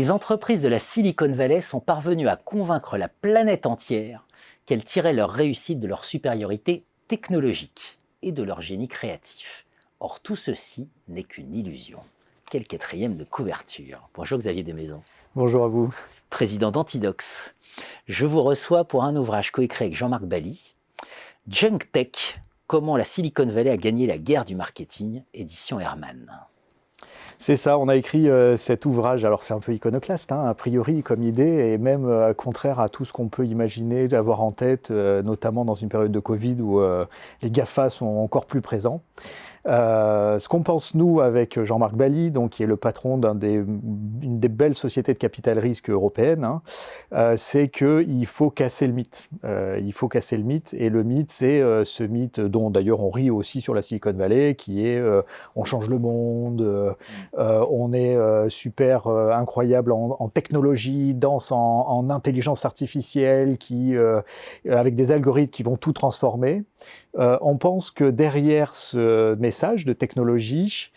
les entreprises de la Silicon Valley sont parvenues à convaincre la planète entière qu'elles tiraient leur réussite de leur supériorité technologique et de leur génie créatif. Or, tout ceci n'est qu'une illusion. Quel quatrième de couverture. Bonjour Xavier Desmaisons. Bonjour à vous. Président d'Antidox. Je vous reçois pour un ouvrage coécrit avec Jean-Marc Bally, Junk Tech, comment la Silicon Valley a gagné la guerre du marketing, édition Hermann. C'est ça, on a écrit cet ouvrage, alors c'est un peu iconoclaste, a priori comme idée, et même contraire à tout ce qu'on peut imaginer d'avoir en tête, notamment dans une période de Covid où les GAFA sont encore plus présents. Ce qu'on pense, nous, avec Jean-Marc Bally, donc, qui est le patron d'une des belles sociétés de capital risque européennes, c'est qu'il faut casser le mythe. Il faut casser le mythe, et le mythe, c'est ce mythe dont d'ailleurs on rit aussi sur la Silicon Valley, qui est on change le monde, on est super incroyable en technologie, danse en intelligence artificielle, avec des algorithmes qui vont tout transformer. On pense que derrière ce message de technologie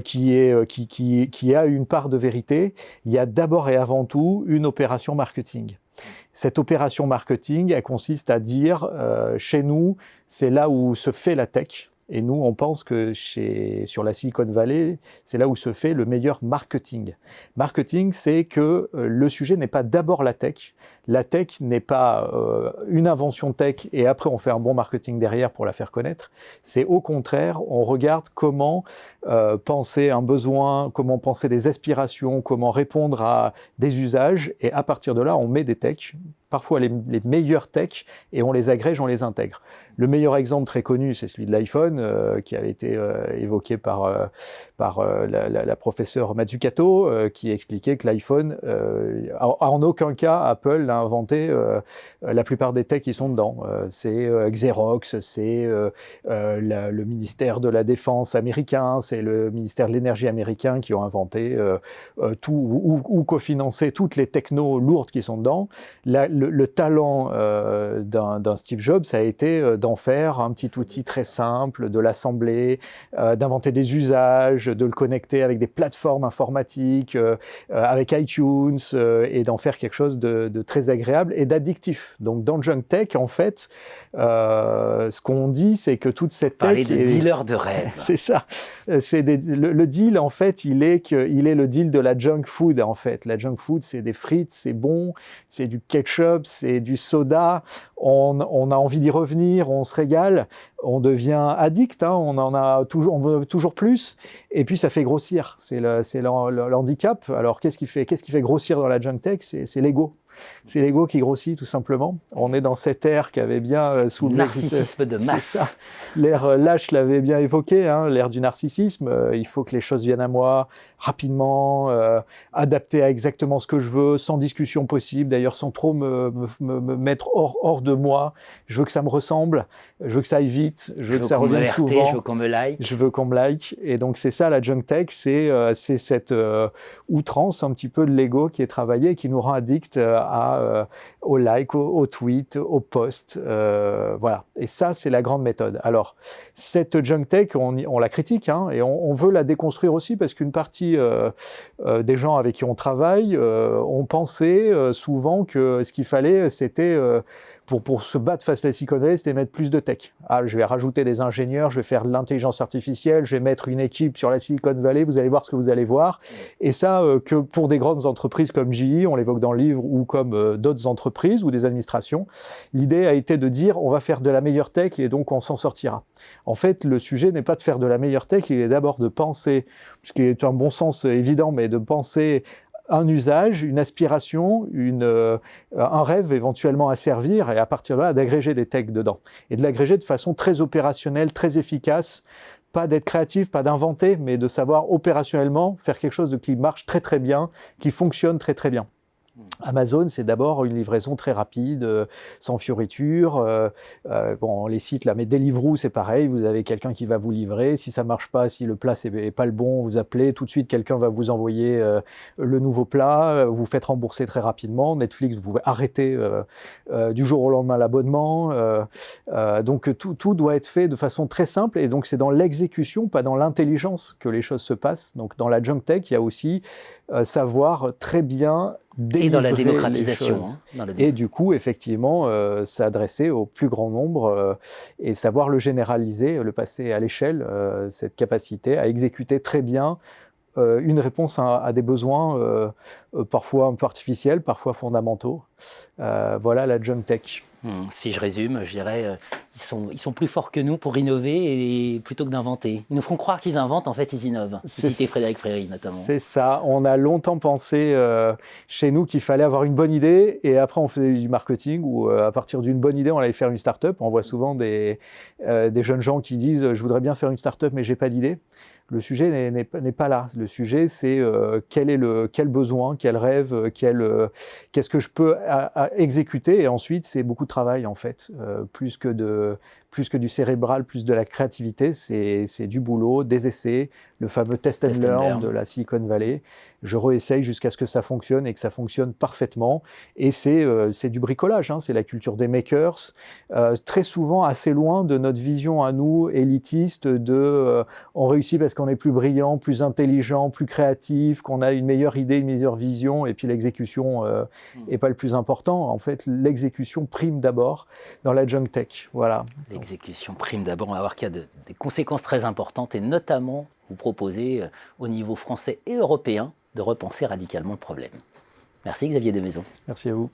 qui a une part de vérité, il y a d'abord et avant tout une opération marketing. Cette opération marketing, elle consiste à dire chez nous, c'est là où se fait la tech. Et nous, on pense que sur la Silicon Valley, c'est là où se fait le meilleur marketing. Marketing, c'est que le sujet n'est pas d'abord la tech. La tech n'est pas une invention tech et après on fait un bon marketing derrière pour la faire connaître. C'est au contraire, on regarde comment penser un besoin, comment penser des aspirations, comment répondre à des usages, et à partir de là, on met des techs, parfois les meilleures techs, et on les agrège, on les intègre. Le meilleur exemple très connu, c'est celui de l'iPhone, qui avait été évoqué par la professeure Mazzucato, qui expliquait que l'iPhone, en aucun cas, Apple n'a inventé la plupart des techs qui sont dedans. C'est Xerox, c'est le ministère de la Défense américain, c'est le ministère de l'Énergie américain qui ont inventé tout ou cofinancé toutes les technos lourdes qui sont dedans. Le talent d'un Steve Jobs, ça a été d'en faire un petit outil très simple, de l'assembler, d'inventer des usages, de le connecter avec des plateformes informatiques, avec iTunes, et d'en faire quelque chose de très agréable et d'addictif. Donc dans Junk Tech, en fait, ce qu'on dit, c'est que toute cette tech... Parler de dealer de rêve. C'est ça. Le deal, en fait, il est le deal de la junk food, en fait. La junk food, c'est des frites, c'est bon, c'est du ketchup, c'est du soda. On a envie d'y revenir, on se régale, on devient addict, on on veut toujours plus, et puis ça fait grossir. C'est le handicap. Alors qu'est-ce qui fait grossir dans la junk tech? C'est l'ego. C'est l'ego qui grossit, tout simplement. On est dans cette ère qui avait bien soulevé... Narcissisme de masse. C'est ça. L'ère Lâche l'avait bien évoqué, l'ère du narcissisme. Il faut que les choses viennent à moi rapidement, adaptées à exactement ce que je veux, sans discussion possible, d'ailleurs sans trop me mettre hors de moi. Je veux que ça me ressemble, je veux que ça aille vite, je veux que ça revienne souvent. Je veux qu'on me like. Je veux qu'on me like. Et donc c'est ça la junk tech, c'est cette outrance un petit peu de l'ego qui est travaillé et qui nous rend addicts au like, au tweet, au post, voilà. Et ça, c'est la grande méthode. Alors, cette junk tech, on la critique, et on veut la déconstruire aussi parce qu'une partie des gens avec qui on travaille ont pensé souvent que ce qu'il fallait, c'était pour se battre face à la Silicon Valley, c'était mettre plus de tech. Je vais rajouter des ingénieurs, je vais faire de l'intelligence artificielle, je vais mettre une équipe sur la Silicon Valley, vous allez voir ce que vous allez voir. Et ça, que pour des grandes entreprises comme GE, on l'évoque dans le livre, ou comme d'autres entreprises ou des administrations, l'idée a été de dire on va faire de la meilleure tech et donc on s'en sortira. En fait, le sujet n'est pas de faire de la meilleure tech, il est d'abord de penser, ce qui est un bon sens évident, mais de penser un usage, une aspiration, un rêve éventuellement à servir, et à partir de là, d'agréger des techs dedans. Et de l'agréger de façon très opérationnelle, très efficace, pas d'être créatif, pas d'inventer, mais de savoir opérationnellement faire quelque chose qui marche très très bien, qui fonctionne très très bien. Amazon, c'est d'abord une livraison très rapide, sans fioriture. Les sites là, mais Deliveroo, c'est pareil. Vous avez quelqu'un qui va vous livrer. Si ça marche pas, si le plat n'est pas le bon, vous appelez. Tout de suite, quelqu'un va vous envoyer le nouveau plat. Vous faites rembourser très rapidement. Netflix, vous pouvez arrêter du jour au lendemain l'abonnement. Donc tout doit être fait de façon très simple. Et donc c'est dans l'exécution, pas dans l'intelligence, que les choses se passent. Donc dans la junk tech, il y a aussi savoir très bien délivrer et dans la démocratisation. les choses. Et du coup, effectivement, s'adresser au plus grand nombre et savoir le généraliser, le passer à l'échelle, cette capacité à exécuter très bien une réponse à des besoins parfois un peu artificiels, parfois fondamentaux. Voilà la junk tech. Si je résume, je dirais ils sont plus forts que nous pour innover et plutôt que d'inventer. Ils nous font croire qu'ils inventent, en fait ils innovent. Cité Frédéric Fréry notamment. C'est ça. On a longtemps pensé chez nous qu'il fallait avoir une bonne idée et après on faisait du marketing ou à partir d'une bonne idée on allait faire une start-up. On voit souvent des jeunes gens qui disent je voudrais bien faire une start-up mais j'ai pas d'idée. Le sujet n'est pas là. Le sujet, c'est quel besoin, quel rêve, qu'est-ce que je peux exécuter. Et ensuite, c'est beaucoup de travail, en fait. Plus que du cérébral, plus de la créativité, c'est du boulot, des essais, le fameux test and learn de la Silicon Valley. Je réessaye jusqu'à ce que ça fonctionne et que ça fonctionne parfaitement. Et c'est du bricolage, hein, c'est la culture des makers. Très souvent, assez loin de notre vision à nous, élitiste, on réussit parce qu'on est plus brillant, plus intelligent, plus créatif, qu'on a une meilleure idée, une meilleure vision, et puis l'exécution n'est pas le plus important. En fait, l'exécution prime d'abord dans la junk tech. Voilà. L'exécution prime d'abord, on va voir qu'il y a des conséquences très importantes, et notamment, vous proposez au niveau français et européen de repenser radicalement le problème. Merci Xavier Desmaisons. Merci à vous.